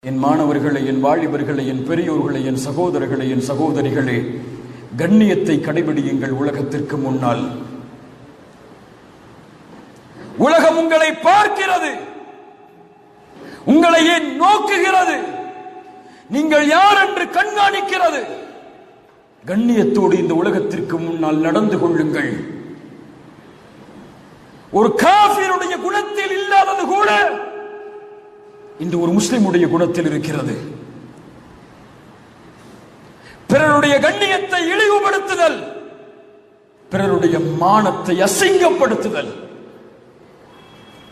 என் மாணவர்களே, என் வாலிபர்களே, என் பெரியோர்களே, என் சகோதரர்களே, என் சகோதரிகளே, கண்ணியத்தை கடைபிடியுங்கள். உலகத்திற்கு முன்னால் உலகம் உங்களை பார்க்கிறது, உங்களை ஏன் நோக்குகிறது, நீங்கள் யார் என்று கண்காணிக்கிறது. கண்ணியத்தோடு இந்த உலகத்திற்கு முன்னால் நடந்து கொள்ளுங்கள். ஒரு காஃபிருடைய குணத்தில் இல்லாதது கூட இன்று ஒரு முஸ்லிமுடைய குணத்தில் இருக்கிறது. பிறருடைய கண்ணியத்தை இழிவுபடுத்துதல், பிறருடைய மானத்தை அசிங்கப்படுத்துதல்.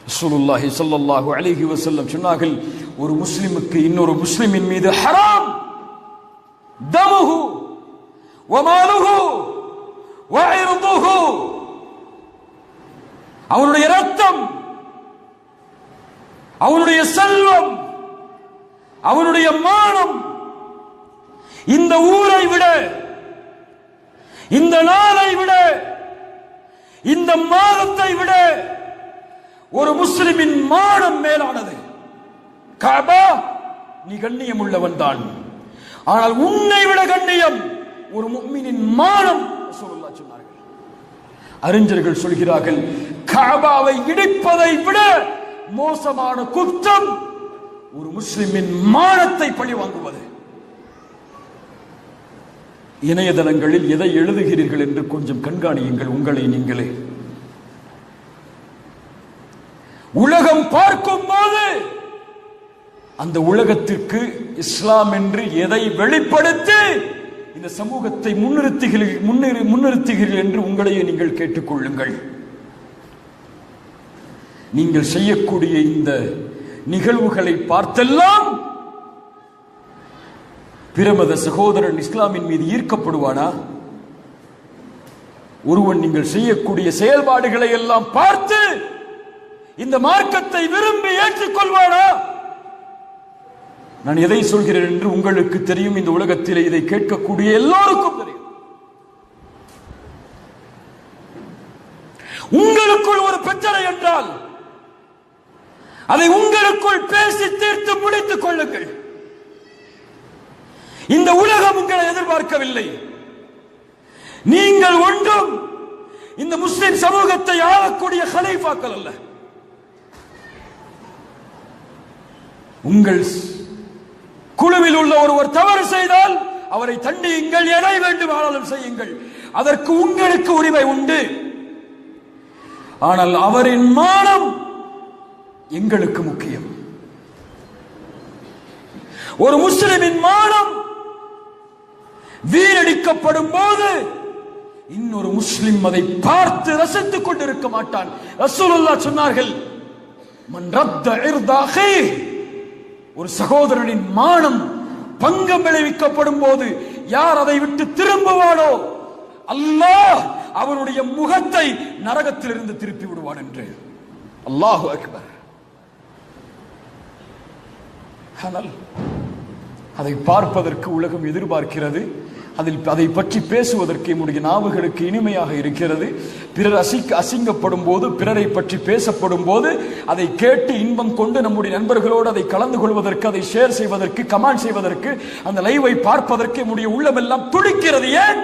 ரசூலுல்லாஹி ஸல்லல்லாஹு அலைஹி வஸல்லம் சொன்னார்கள், ஒரு முஸ்லிமுக்கு இன்னொரு முஸ்லிமின் மீது ஹராம் தமுஹு வ மாலுஹு வ இர்துஹு, அவனுடைய ரத்தம், அவனுடைய செல்வம், அவனுடைய மானம் இந்த ஊரை விட, இந்த நாளை விட, இந்த மாதத்தை விட ஒரு முஸ்லிமின் மானம் மேலானது. காபா, நீ கண்ணியம் உள்ளவன் தான், ஆனால் உன்னை விட கண்ணியம் ஒரு முஃமினின் மானம். ரசூலுல்லாஹ் சொன்னார்கள். அறிஞர்கள் சொல்கிறார்கள், காபாவை இடிப்பதை விட மோசமான குற்றம் ஒரு முஸ்லிமின் மானத்தை பழி வாங்குவது. இணையதளங்களில் எதை எழுதுகிறீர்கள் என்று கொஞ்சம் கண்காணியுங்கள் உங்களை நீங்களே. உலகம் பார்க்கும் போது அந்த உலகத்திற்கு இஸ்லாம் என்று எதை வெளிப்படுத்தி இந்த சமூகத்தை முன்னிறுத்துகிறீர்கள் என்று உங்களையே நீங்கள் கேட்டுக்கொள்ளுங்கள். நீங்கள் செய்யக்கூடிய இந்த நிகழ்வுகளை பார்த்தெல்லாம் பிரமத சகோதரன் இஸ்லாமின் மீது ஈர்க்கப்படுவானா? ஒருவன் நீங்கள் செய்யக்கூடிய செயல்பாடுகளை எல்லாம் பார்த்து இந்த மார்க்கத்தை விரும்பி ஏற்றுக்கொள்வானா? நான் எதை சொல்கிறேன் என்று உங்களுக்கு தெரியும், இந்த உலகத்திலே இதை கேட்கக்கூடிய எல்லோருக்கும் தெரியும். உங்களுக்குள் ஒரு பிரச்சனை என்றால் அதை உங்களுக்குள் பேசி தீர்த்து முடித்துக் கொள்ளுங்கள். இந்த உலகம் உங்களை எதிர்பார்க்கவில்லை. நீங்கள் ஒன்றும் இந்த முஸ்லிம் சமூகத்தை ஆளக்கூடிய கலீஃபாக்கள் அல்ல. உங்கள் குழுவில் உள்ள ஒருவர் தவறு செய்தால் அவரை தண்டியுங்கள், எதை வேண்டுமானாலும் செய்யுங்கள், அதற்கு உங்களுக்கு உரிமை உண்டு. ஆனால் அவரின் மானம் எங்களுக்கு முக்கியம். ஒரு முஸ்லிமின் மானம் வீணடிக்கப்படும் போது இன்னொரு முஸ்லிம் அதை பார்த்து ரசித்துக் கொண்டிருக்க மாட்டான். ரசூலுல்லாஹ் சொன்னார்கள், மன் ரத்த இர்த அஹீ, ஒரு சகோதரனின் மானம் பங்கம் விளைவிக்கப்படும் போது யார் அதை விட்டு திரும்புவானோ அல்லாஹ் அவருடைய முகத்தை நரகத்திலிருந்து திருப்பி விடுவான் என்று. அல்லாஹு அக்பர். ஆனால் அதை பார்ப்பதற்கு உலகம் எதிர்பார்க்கிறது. அதை பற்றி பேசுவதற்கு நம்முடைய நாவுகளுக்கு இனிமையாக இருக்கிறது. பிறர் அசிங்கப்படும் போது, பிறரை பற்றி பேசப்படும் போது அதை கேட்டு இன்பம் கொண்டு நம்முடைய நண்பர்களோடு அதை கலந்து கொள்வதற்கு, அதை ஷேர் செய்வதற்கு, கமெண்ட் செய்வதற்கு, அந்த லைவை பார்ப்பதற்கு நம்முடைய உள்ளமெல்லாம் துடிக்கிறது. ஏன்?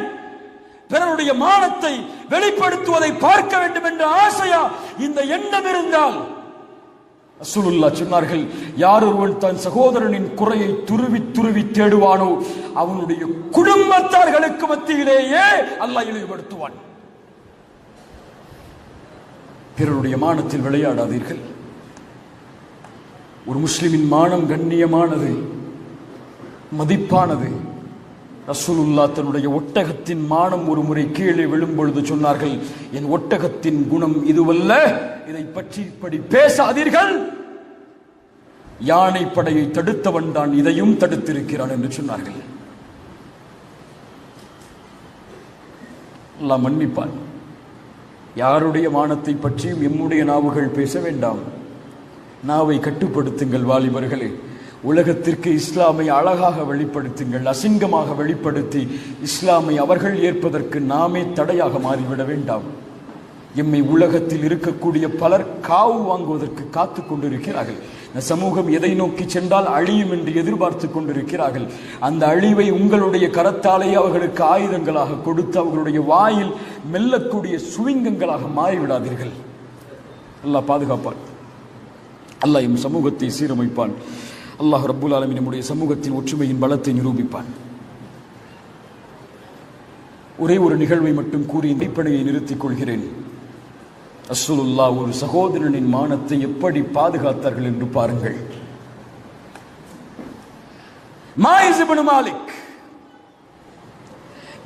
பிறருடைய மானத்தை வெளிப்படுத்துவதை பார்க்க வேண்டும் என்ற ஆசையா? இந்த எண்ணம் இருந்தால் ரசூலுல்லாஹ் சொன்னார்கள், யார் ஒருவன் தன் சகோதரனின் குறையை துருவி துருவி தேடுவானோ அவனுடைய குடும்பத்தார்களுக்கு மத்தியிலேயே அல்லாஹ் இழிவுபடுத்துவான். பிறருடைய மானத்தில் விளையாடாதீர்கள். ஒரு முஸ்லிமின் மானம் கண்ணியமானது, மதிப்பானது. ரசூலுல்லாஹ் தன்னுடைய ஒட்டகத்தின் மானம் ஒரு முறை கீழே விழும் பொழுது சொன்னார்கள், என் ஒட்டகத்தின் குணம் இதுவல்ல, இதை பற்றி இப்படி பேசாதீர்கள். யானை படையை தடுத்தவன் தான் இதையும் தடுத்திருக்கிறான் என்று சொன்னார்கள். அல்லாஹ் மன்னிப்பான். யாருடைய மானத்தை பற்றியும் எம்முடைய நாவுகள் பேச வேண்டாம். நாவை கட்டுப்படுத்துங்கள் வாலிபர்களே. உலகத்திற்கு இஸ்லாமை அழகாக வெளிப்படுத்துங்கள். அசிங்கமாக வெளிப்படுத்தி இஸ்லாமை அவர்கள் ஏற்பதற்கு நாமே தடையாக மாறிவிட வேண்டாம். எம்மை உலகத்தில் இருக்கக்கூடிய பலர் காவு வாங்குவதற்கு காத்துக் கொண்டிருக்கிறார்கள். சமூகம் எதை நோக்கி சென்றால் அழியும் என்று எதிர்பார்த்து கொண்டிருக்கிறார்கள். அந்த அழிவை உங்களுடைய கரத்தாலே அவர்களுக்கு ஆயுதங்களாக கொடுத்து அவர்களுடைய வாயில் மெல்லக்கூடிய சுவிங்கங்களாக மாறிவிடாதீர்கள். அல்லாஹ் பாதுகாப்பான். அல்லாஹ் எம் சமூகத்தை சீரமைப்பான். அல்லாஹ் ரப்புல் ஆலமீன் நம்முடைய சமூகத்தின் ஒற்றுமையின் பலத்தை நிரூபிப்பான். ஒரே ஒரு நிகழ்வை மட்டும் கூறி பணியை நிறுத்திக் கொள்கிறேன். ரசூலுல்லாஹ் ஒரு சகோதரனின் மானத்தை எப்படி பாதுகாத்தார்கள் என்று பாருங்கள். மாயிஸ் இப்னு மாலிக்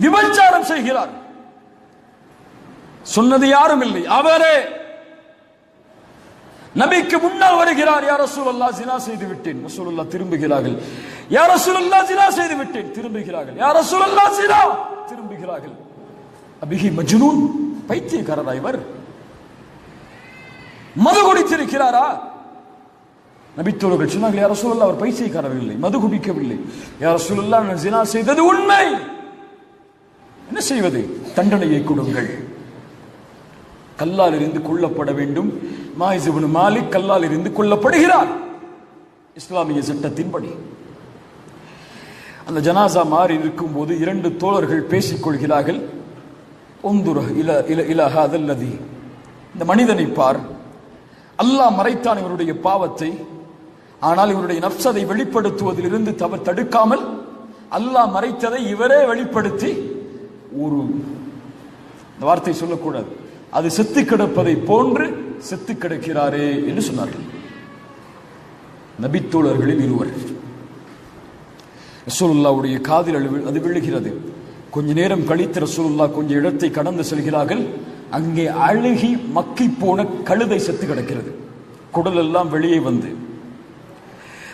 விபச்சாரம் செய்கிறார். சொன்னது யாரும் இல்லை, அவரே நபிக்கு முன்னால் வருகிறார். யா ரசூலல்லாஹ் ஜினா செய்து விட்டேன். ரசூலுல்லாஹ் திரும்புகிறார்கள். யா ரசூலல்லாஹ் ஜினா செய்து விட்டேன். திரும்புகிறார்கள். யா ரசூலல்லாஹ் ஜினா, திரும்புகிறார்கள். அபிஹி மஜ்னூன், பைத்தியக்காரரா இவர்? மது குடித்திருக்கிறாரா? நபித்தோழர்கள் சொன்னார்கள், யா ரசூலல்லாஹ் அவர் பைத்தியக்காரர் இல்லை, மது குடிக்கவில்லை. யா ரசூலல்லாஹ் நான் ஜினா செய்தது உண்மை. என்ன செய்வது? தண்டனையை கொடுங்கள். கல்லால் இருந்து கொல்லப்பட வேண்டும். மாயிஸ் இப்னு மாலிக் கல்லால் இருந்து கொல்லப்படுகிறார் இஸ்லாமிய சட்டத்தின்படி. அந்த ஜனாசா மாறி இருக்கும் போது இரண்டு தோழர்கள் பேசிக் கொள்கிறார்கள். இந்த மனிதனை பார், அல்லாஹ் மறைத்தான் இவருடைய பாவத்தை, ஆனால் இவருடைய நஃப்ஸ் அதை வெளிப்படுத்துவதில் இருந்து தடுக்காமல் அல்லாஹ் மறைத்ததை இவரே வெளிப்படுத்தி, ஒரு வார்த்தை சொல்லக்கூடாது, அது செத்து கிடப்பதை போன்று செத்து கிடக்கிறாரே என்று சொன்னார்கள். நபித்தோழர்களில் இருவர். ரசூலுல்லாஹ்வுடைய காதில் அது விழுகிறது. கொஞ்ச நேரம் கழித்து ரசூலுல்லாஹ் கொஞ்சம் இடத்தை கடந்து செல்கிறார்கள். அங்கே அழுகி மக்கி போன கழுதை செத்து கிடக்கிறது. குடல் எல்லாம் வெளியே வந்து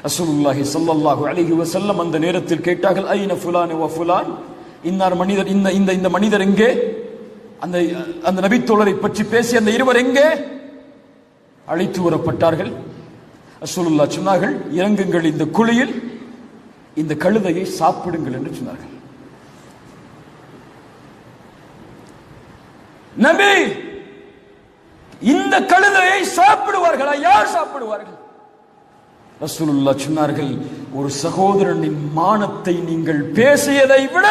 ரசூலுல்லாஹி ஸல்லல்லாஹு அலைஹி வஸல்லம் அந்த நேரத்தில் கேட்டார்கள், ஐன ஃபுலான் வ ஃபுலான், இன்னார் மனிதர், இந்த மனிதர் எங்கே? அந்த நபித்தோழரை பற்றி பேசி அந்த இருவர் எங்கே? அழைத்து வரப்பட்டார்கள். ரசூலுல்லாஹ் சொன்னார்கள், இறங்குங்கள் இந்த குழியில், இந்த கழுதையை சாப்பிடுங்கள் என்று சொன்னார்கள். நபி இந்த கழுதையை சாப்பிடுவார்களா? யார் சாப்பிடுவார்கள்? ரசூலுல்லாஹ் சொன்னார்கள், ஒரு சகோதரனின் மானத்தை நீங்கள் பேசியதை விட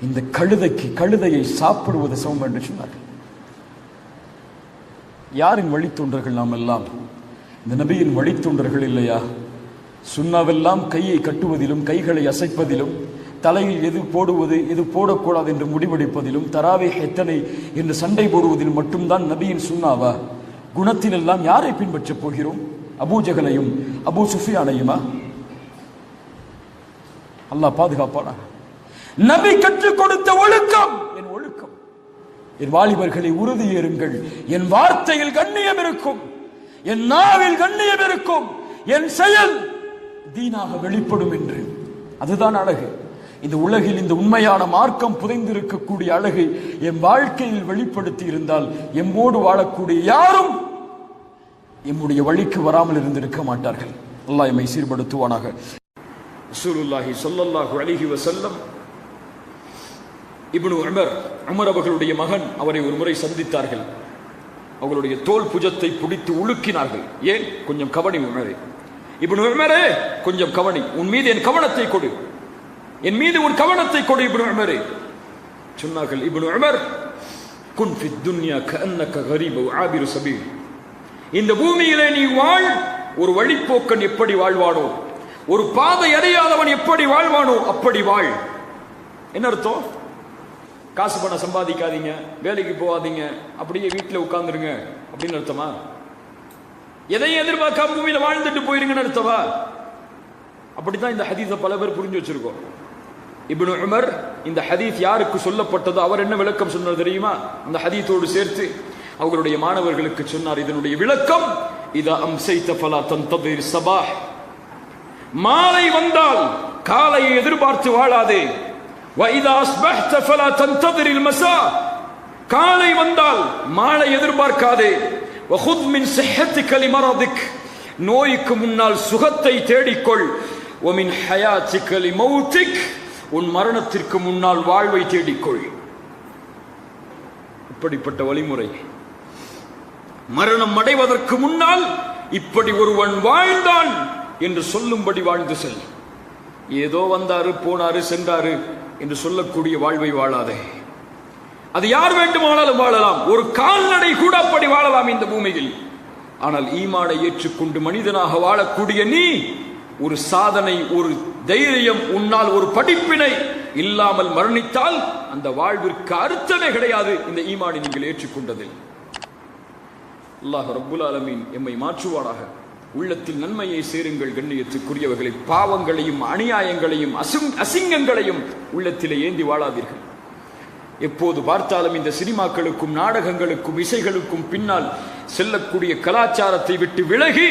இந்த கழுதையை சாப்பிடுவது சமம் என்று சொன்னார்கள். யாரின் வழித்தொண்டர்கள் நாம் எல்லாம்? இந்த நபியின் வழித்தொண்டர்கள் இல்லையா? சுன்னாவெல்லாம் கையை கட்டுவதிலும் கைகளை அசைப்பதிலும் தலையில் எது போடுவது எது போடக்கூடாது என்று முடிவெடுப்பதிலும் தராவே எத்தனை என்று சண்டை போடுவதில் மட்டும்தான் நபியின் சுன்னாவா? குணத்தில் எல்லாம் யாரை பின்பற்றப் போகிறோம்? அபூஜகலையும் அபூ சுஃபியானையுமா? அல்லாஹ் பாதுகாப்பானா? நபி கற்றுக் கொடுத்த ஒழுக்கம் என் ஒழுக்கம். என் வாலிபர்களை உறுதியேறுங்கள், என் வார்த்தையில் கண்ணியம் இருக்கும், என் நாவில் கண்ணியம் இருக்கும், என் செயல் தீனாக வெளிப்படும் என்று. அதுதான் அழகு. இந்த உலகில் இந்த உண்மையான மார்க்கம் புதைந்திருக்கக்கூடிய அழகை என் வாழ்க்கையில் வெளிப்படுத்தி இருந்தால் எம்மோடு வாழக்கூடிய யாரும் எம்முடைய வழிக்கு வராமல் இருந்திருக்க மாட்டார்கள். அல்லாஹ் எம்மை சீர்படுத்துவானாக. ரசூலுல்லாஹி ஸல்லல்லாஹு அலைஹி வஸல்லம் இப்னு உமர் அவர்களுடைய மகன் அவரை ஒரு முறை சந்தித்தார்கள். அவர்களுடைய தோல் புஜத்தை பிடித்து உலுக்கினார்கள். ஏன்? கொஞ்சம் கவனி உமரே, இப்னு உமரே கொஞ்சம் கவனி, உன் மீது என் கவனத்தை கொடு, என் மீது உன் கவனத்தை கொடு இப்னு உமரே சொன்னார்கள். இப்னு உமர், குன் ஃபித் துன்யா கஅன்னக கரீப் வ ஆபிரு சபீல், இந்த பூமியிலே நீ வாழ், ஒரு வழிப்போக்கன் எப்படி வாழ்வானோ, ஒரு பாதை அறியாதவன் எப்படி வாழ்வானோ அப்படி வாழ். என்ன அர்த்தம்? காசு பணம் சம்பாதிக்காதீங்க, வேலைக்கு போகாதீங்க, அப்படியே வீட்டில் உட்கார்ந்துருங்க அப்படின்னு அர்த்தமா? எதையும் எதிர்பார்க்காம பூமியில வாழ்ந்துட்டு போயிருங்கன்னு அர்த்தமா? அப்படித்தான் இந்த ஹதீஸை பல பேர் புரிஞ்சு வச்சிருக்கோம். இப்னு உமர் இந்த ஹதீஸ் யாருக்கு சொல்லப்பட்டதோ அவர் என்ன விளக்கம் சொன்னார் தெரியுமா? அந்த ஹதீஸோடு சேர்த்து அவர்களுடைய மாணவர்களுக்கு சொன்னார், இதனுடைய விளக்கம், இதா அம்சைத ஃபலா தன்ததிர் ஸபாஹ், மாலை வந்தால் காலையை எதிர்பார்த்து வாழாதே. وَإِذَا أَصْبَحْتَ فَلَا تَنْتَظِرِ الْمَسَاءَ, காலை வந்தால் மாலை எதிர்பார்க்காதே. وَخُذْ مِنْ صِحَّتِكَ لِمَرَضِكَ, நோய்க்கு முன்னால் சுகத்தை தேடிக்கொள். وَمِنْ حَيَاتِكَ لِمَوْتِكَ, உன் மரணத்திற்கு முன்னால் வாழ்வை தேடிக்கொள். இப்படிப்பட்ட வழிமுறை மரணம் அடைவதற்கு முன்னால் இப்படி ஒருவன் வாழ்ந்தான் என்று சொல்லும்படி வாழ்ந்து செல். ஏதோ வந்தாரு போனாரு சென்றாரு என்று சொல்லக்கூடிய வாழ்வை வாழாதே. அது யார் வேண்டுமானாலும் வாழலாம், ஒரு கால்நடை கூட அப்படி வாழலாம் இந்த பூமியில். ஆனால் ஈமானை ஏற்றுக்கொண்டு மனிதனாக வாழக்கூடிய நீ ஒரு சாதனை, ஒரு தைரியம், உன்னால் ஒரு படிப்பினை இல்லாமல் மரணித்தால் அந்த வாழ்விற்கு அர்த்தமே கிடையாது. இந்த ஈமானை நீங்கள் ஏற்றுக்கொண்டதில் அல்லாஹ் ரப்புல் ஆலமீன் எம்மை மாற்றுவாராக. உள்ளத்தில் நன்மையை சேருங்கள் கண்ணியத்துக்குரியவர்களை. பாவங்களையும் அநியாயங்களையும் அசிங்கங்களையும் உள்ளத்திலே ஏந்தி வாழாதீர்கள். எப்போது பார்த்தாலும் இந்த சினிமாக்களுக்கும் நாடகங்களுக்கும் இசைகளுக்கும் பின்னால் செல்லக்கூடிய கலாச்சாரத்தை விட்டு விலகி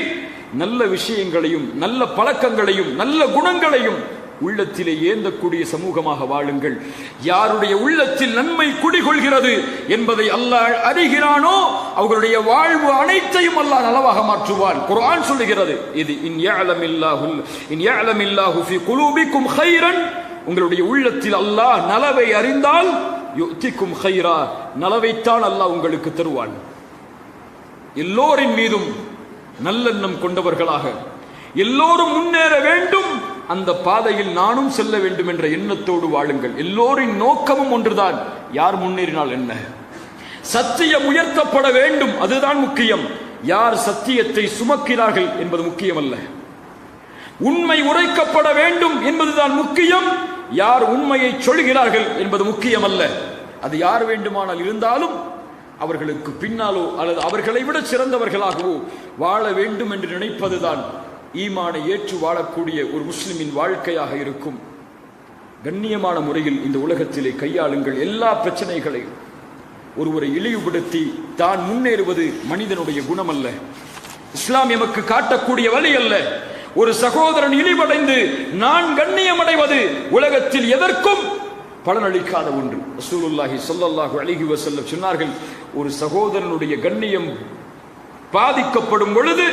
நல்ல விஷயங்களையும் நல்ல பழக்கங்களையும் நல்ல குணங்களையும் உள்ளத்திலே ஏந்தக்கூடிய சமூகமாக வாழுங்கள். யாருடைய உள்ளத்தில் நன்மை குடிகொள்கிறது என்பதை அல்லாஹ் அறிகிறானோ அவர்களுடைய வாழ்வு அனைத்தையும் அல்லாஹ் நலவாக மாற்றுவான். குர்ஆன் சொல்லுகிறது, இது இன் யஅலமில்லாஹு ஃபீ குலூபிக்கும் கைரன், உங்களுடைய உள்ளத்தில் அல்லாஹ் நலவை அறிந்தால் யுத்திக்கும் கைரா, நலவைத்தான் அல்லாஹ் உங்களுக்கு தருவான். எல்லோரின் மீதும் நல்லெண்ணம் கொண்டவர்களாக, எல்லோரும் முன்னேற வேண்டும், அந்த பாதையில் நானும் செல்ல வேண்டும் என்ற எண்ணத்தோடு வாழுங்கள். எல்லோரின் நோக்கமும் ஒன்றுதான், யார் முன்னேறினால் என்ன, சத்தியம் உயர்த்தப்பட வேண்டும், அதுதான் முக்கியம். யார் சத்தியத்தை சுமக்கிறார்கள் என்பது முக்கியம் அல்ல. உண்மை உரைக்கப்பட வேண்டும் என்பதுதான் முக்கியம். யார் உண்மையை சொல்கிறார்கள் என்பது முக்கியம் அல்ல. அது யார் வேண்டுமானால் இருந்தாலும் அவர்களுக்கு பின்னாலோ அல்லது அவர்களை விட சிறந்தவர்களாகவோ வாழ வேண்டும் என்று நினைப்பதுதான் ஈமானை ஏற்று வாழக்கூடிய ஒரு முஸ்லிமின் வாழ்க்கையாக இருக்கும். கண்ணியமான முறையில் இந்த உலகத்திலே கையாளுங்கள். எல்லா பிரச்சனைகளையும் ஒருவரை இழிவுபடுத்தி தான் முன்னேறுவது மனிதனுடைய குணம் அல்ல. இஸ்லாம் எமக்கு காட்டக்கூடிய வழி அல்ல. ஒரு சகோதரன் இழிவடைந்து நான் கண்ணியம் அடைவது உலகத்தில் எதற்கும் பலனளிக்காத ஒன்று. ரசூலுல்லாஹி ஸல்லல்லாஹு அலைஹி வஸல்லம் சொன்னார்கள், ஒரு சகோதரனுடைய கண்ணியம் பாதிக்கப்படும் பொழுது,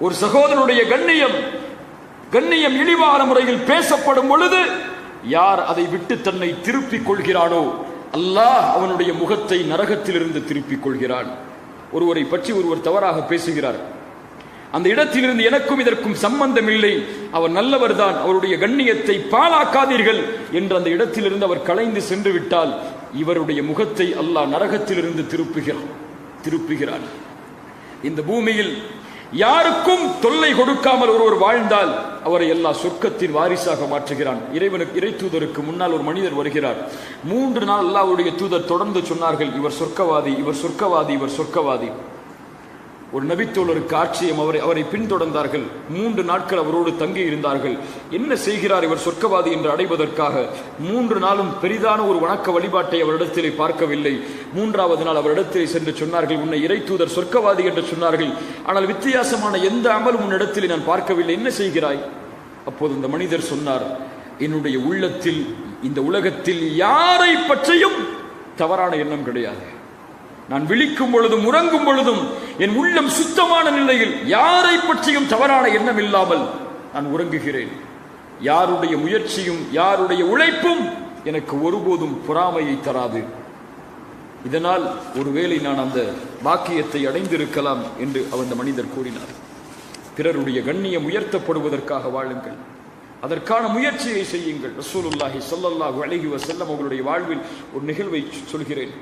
ஒரு சகோதரனுடைய கண்ணியம் இழிவான முறையில் பேசப்படும் பொழுது, யார் அதை விட்டு தன்னை திருப்பிக் கொள்கிறானோ அல்லாஹ் அவனுடைய முகத்தை நரகத்திலிருந்து திருப்பிக் கொள்கிறான். ஒருவரை பற்றி ஒருவர் தவறாக பேசுகிறார், அந்த இடத்திலிருந்து எனக்கும் இதற்கும் சம்பந்தம் இல்லை, அவர் நல்லவர் தான், அவருடைய கண்ணியத்தை பாழாக்காதீர்கள் என்று அந்த இடத்திலிருந்து அவர் கலைந்து சென்று விட்டால் இவருடைய முகத்தை அல்லாஹ் நரகத்திலிருந்து திருப்புகிறான். இந்த பூமியில் யாருக்கும் தொல்லை கொடுக்காமல் ஒருவர் வாழ்ந்தால் அவரை அல்லாஹ் சொர்க்கத்தின் வாரிசாக மாற்றுகிறான். இறை தூதருக்கு முன்னால் ஒரு மனிதர் வருகிறார். 3 நாள் அல்லாஹ்வுடைய தூதர் தொடர்ந்து சொன்னார்கள், இவர் சொர்க்கவாதி, இவர் சொர்க்கவாதி, இவர் சொர்க்கவாதி. ஒரு நபித்தோழருக்கு ஆட்சியம், அவரை பின்தொடர்ந்தார்கள். 3 நாட்கள் அவரோடு தங்கி இருந்தார்கள். என்ன செய்கிறார் இவர் சொர்க்கவாதி என்று அடைவதற்காக? 3 நாளும் பெரிதான ஒரு வணக்க வழிபாட்டை அவரிடத்திலே பார்க்கவில்லை. 3வது நாள் அவரிடத்திலே சென்று சொன்னார்கள், உன்னை இறை தூதர் சொர்க்கவாதி என்று சொன்னார்கள், ஆனால் வித்தியாசமான எந்த அமலும் உன்னிடத்திலே நான் பார்க்கவில்லை, என்ன செய்கிறாய்? அப்போது இந்த மனிதர் சொன்னார், என்னுடைய உள்ளத்தில் இந்த உலகத்தில் யாரை பற்றியும் தவறான எண்ணம் கிடையாது. நான் விழிக்கும் பொழுதும் உறங்கும் பொழுதும் என் உள்ளம் சுத்தமான நிலையில் யாரை பற்றியும் தவறான எண்ணம் இல்லாமல் நான் உறங்குகிறேன். யாருடைய முயற்சியும் யாருடைய உழைப்பும் எனக்கு ஒருபோதும் பொறாமையை தராது. இதனால் ஒருவேளை நான் அந்த பாக்கியத்தை அடைந்திருக்கலாம் என்று அந்த மனிதர் கூறினார். பிறருடைய கண்ணியம் உயர்த்தப்படுவதற்காக வாழுங்கள், அதற்கான முயற்சியை செய்யுங்கள். ரசூலுல்லாஹி ஸல்லல்லாஹு அலைஹி வஸல்லம் அவர்களுடைய வாழ்வில் ஒரு நிகழ்வை சொல்கிறேன்.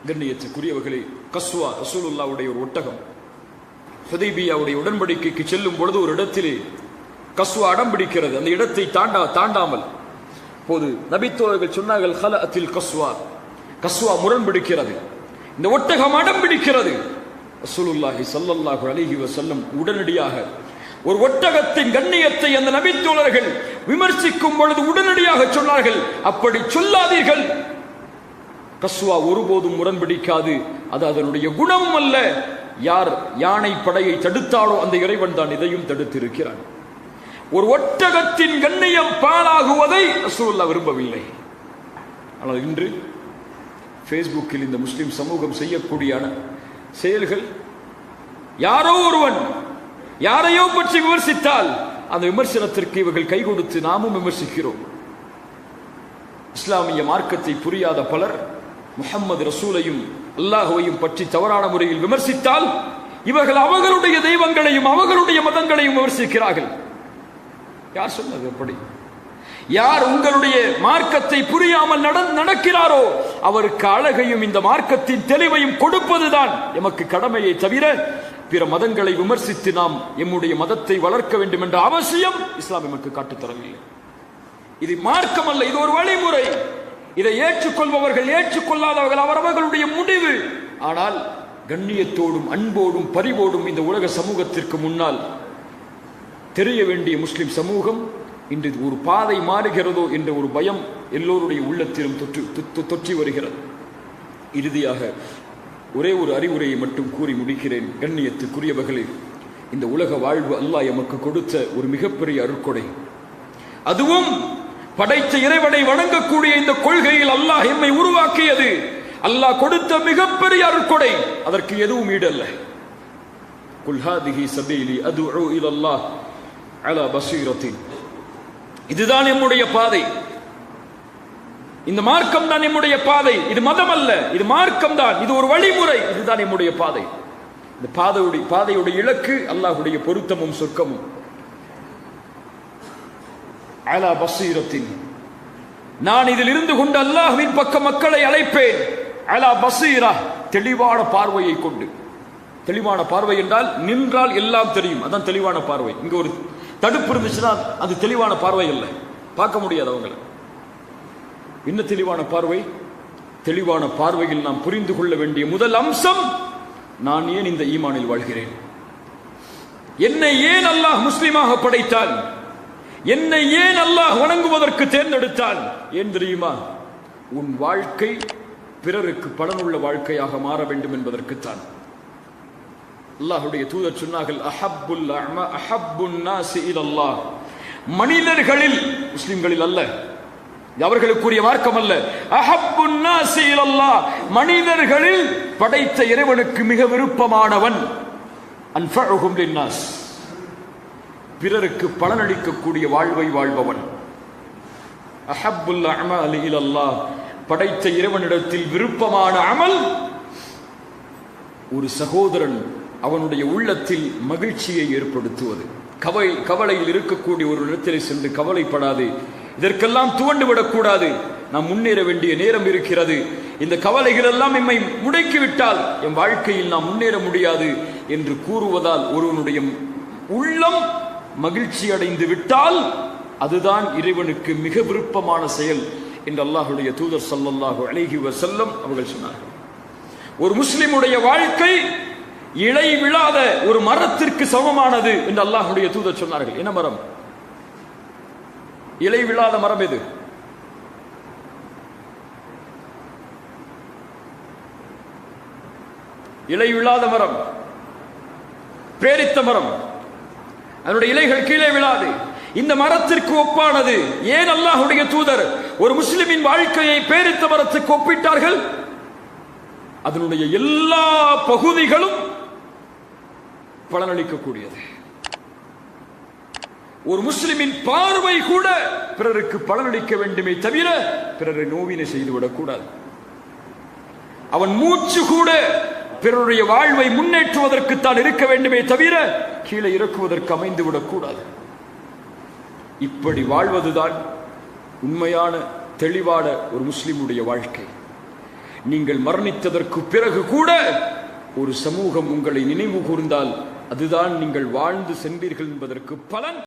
கண்ணியத்துக்குரியவர்களே, கஸ்வா ரசூலுல்லாஹ்வுடைய ஒரு ஒட்டகம் ஹுதைபியாவுடைய உடன்படிக்கைக்கு செல்லும் பொழுது ஒரு இடத்திலே கஸ்வா அடம் பிடிக்கிறது. அந்த இடத்தை தாண்டாமல் போது நபித்தோழர்கள் சொன்னார்கள், ஹலஅத்தில் கஸ்வா முரண் பிடிக்கிறது, இந்த ஒட்டகம் அடம் பிடிக்கிறது. ரசூலுல்லாஹி ஸல்லல்லாஹு அலைஹி வஸல்லம் உடனடியாக ஒரு ஒட்டகத்தின் கண்ணியத்தை அந்த நபித்தோழர்கள் விமர்சிக்கும் பொழுது உடனடியாக சொன்னார்கள், அப்படி சொல்லாதீர்கள், கஸ்வா ஒருபோதும் முரண்பிடிக்காது, அது அதனுடைய குணமும் அல்ல. யார் யானை படையை தடுத்தாலோ அந்த இறைவன் தான் இதையும் தடுத்திருக்கிறான். ஒரு ஒட்டகத்தின் கண்ணியம் பாழாகுவதை ரசூலுல்லாஹ் விரும்பவில்லை. ஆனால் இன்று ஃபேஸ்புக்கில் இந்த முஸ்லிம் சமூகம் செய்யக்கூடிய செயல்கள், யாரோ ஒருவன் யாரையோ பற்றி விமர்சித்தால் அந்த விமர்சனத்திற்கு இவர்கள் கை கொடுத்து நாமும் விமர்சிக்கிறோம். இஸ்லாமிய மார்க்கத்தை புரியாத பலர் முஹம்மது ரசூலையும் அல்லாஹ்வையும் பற்றி தவறான முறையில் விமர்சித்தால் இவர்கள் அவர்களுடைய தெய்வங்களையும் அவர்களுடைய மதங்களையும் விமர்சிக்கிறார்கள். யார் சொன்னது? எப்படி? யார் உங்களுடைய மார்க்கத்தை புரியாமல் நடக்கிறாரோ அவருக்கு அழகையும் இந்த மார்க்கத்தின் தெளிவையும் கொடுப்பதுதான் எமக்கு கடமையை தவிர பிற மதங்களை விமர்சித்து நாம் எம்முடைய மதத்தை வளர்க்க வேண்டும் என்ற அவசியம் இஸ்லாம் எமக்கு காட்டுத்தரவில்லை. இது மார்க்கம் அல்ல, இது ஒரு வழிமுறை. இதை ஏற்றுக்கொள்பவர்கள் ஏற்றுக்கொள்ளாதவர்கள் அவரவர்களுடைய முடிவு. ஆனால் கண்ணியத்தோடும் அன்போடும் பரிவோடும் இந்த உலக சமூகத்திற்கு முன்னால் தெரிய வேண்டிய முஸ்லிம் சமூகம் இன்று ஒரு பாதை மாறுகிறதோ என்ற ஒரு பயம் எல்லோருடைய உள்ளத்திலும் தொற்றி வருகிறது. இறுதியாக ஒரே ஒரு அறிவுரையை மட்டும் கூறி முடிக்கிறேன். கண்ணியத்துக்குரியவர்களே, இந்த உலக வாழ்வு அல்லாஹ் எமக்கு கொடுத்த ஒரு மிகப்பெரிய அருட்கொடை. அதுவும் படைத்த இறைவனை வணங்கக்கூடிய இந்த கொள்கையில் அல்லாஹ் எம்மை உருவாக்கியது. அல்லாஹ் கொடுத்த மிகப்பெரிய அருட்கொடை. அதற்கு எதுவும் ஈடல்ல. குல் ஹாதிஹி சபீலி அதுஉ இலல்லாஹ் அலா பஸீரத்தின். இதுதான் நம்முடைய பாதை. இந்த மார்க்கம் தான் நம்முடைய பாதை. இது மதம் அல்ல, இது மார்க்கம் தான். இது ஒரு வழிமுறை. இதுதான் நம்முடைய பாதை. இந்த பாதையுடைய இலக்கு அல்லாஹ்வுடைய பொருத்தமும் சொர்க்கமும். அலா பஸீரத்தின். நான் இதில் இருந்து கொண்டு அல்லாஹ்வின் பக்கம் மக்களை அழைப்பேன். அலா பஸீரா, தெளிவான பார்வையை கொண்டு. தெளிவான பார்வை என்றால் நின்றால் எல்லாம் தெரியும், அதான் தெளிவான பார்வை. இங்க ஒரு தடுப்பு இருந்துச்சுன்னா அது தெளிவான பார்வை அல்ல, பார்க்க முடியாது அவங்களை. என்ன தெளிவான பார்வை? தெளிவான பார்வையில் நாம் புரிந்து கொள்ள வேண்டிய முதல் அம்சம், நான் ஏன் இந்த ஈமானில் வாழ்கிறேன், என்னை ஏன் அல்லாஹ் முஸ்லிமாக படைத்தான், என்னை ஏன் அல்லாஹ் வணங்குவதற்கு தேர்ந்தெடுத்தான். ஏன் தெரியுமா? உன் வாழ்க்கை பிறருக்கு பலனுள்ள வாழ்க்கையாக மாற வேண்டும் என்பதற்குத்தான். அல்லாஹ்வுடைய தூதர் சொன்னார்கள், அஹப்புன் நாஸி இலல்லாஹ், மனிதர்களில், முஸ்லிம்களில் அல்ல, அவர்களுக்குரிய மார்க்கம் அல்ல, அஹப்புன் நாஸி இலல்லாஹ், மனிதர்களில் படைத்த இறைவனுக்கு மிக விருப்பமானவன், அன்ஃபஉஹும் லின்னாஸ், பிறருக்கு பலனளிக்கக்கூடிய வாழ்வை வாழ்பவன். அஹப்புல் அமாலி இலல்லாஹ், படைத்த இறைவனிடத்தில் விருப்பமான அமல் ஒரு சகோதரன் அவனுடைய உள்ளத்தில் மகிழ்ச்சியை ஏற்படுத்துவது. கவலையில் இருக்கக்கூடிய ஒரு இடத்தில் சென்று கவலைப்படாது, இதற்கெல்லாம் துவண்டு விடக்கூடாது, நாம் முன்னேற வேண்டிய நேரம் இருக்கிறது, இந்த கவலைகள் எல்லாம் எம்மை முடக்கிவிட்டால் என் வாழ்க்கையில் நாம் முன்னேற முடியாது என்று கூறுவதால் ஒருவனுடைய உள்ளம் மகிழ்ச்சி அடைந்து விட்டால் அதுதான் இறைவனுக்கு மிக விருப்பமான செயல் என்று அல்லாஹ்வுடைய தூதர் ஸல்லல்லாஹு அலைஹி வஸல்லம் அவர்கள் சொன்னார்கள். ஒரு முஸ்லிமுடைய வாழ்க்கை இலை விழாத ஒரு மரத்திற்கு சமமானது என்று அல்லாஹ்வுடைய தூதர் சொன்னார்கள். என்ன மரம்? இலை விழாத மரம் எது? இலை விழாத மரம் பேரித்த மரம், அதனுடைய இலைகள் கீழே விழாது. இந்த மரத்திற்கு ஒப்பானது. ஏன் அல்லாஹ்வுடைய தூதர் ஒரு முஸ்லிமின் வாழ்க்கையை பேரித்த மரத்துக்கு ஒப்பிட்டார்கள்? அதனுடைய எல்லா பகுதிகளும் பலனளிக்கக்கூடியது. ஒரு முஸ்லிமின் பார்வை கூட பிறருக்கு பலனளிக்க வேண்டுமே தவிர பிறரை நோவினை செய்துவிடக் கூடாது. அவன் மூச்சு கூட பிறருடைய வாழ்வை முன்னேற்றுவதற்குத்தான் இருக்க வேண்டுமே தவிர கீழே இறக்குவதற்கு அமைந்து விடக்கூடாது. இப்படி வாழ்வதுதான் உண்மையான தெளிவான ஒரு முஸ்லிமுடைய வாழ்க்கை. நீங்கள் மரணித்ததற்கு பிறகு கூட ஒரு சமூகம் உங்களை நினைவு கூர்ந்தால் அதுதான் நீங்கள் வாழ்ந்து சென்றீர்கள் என்பதற்கு பலன்.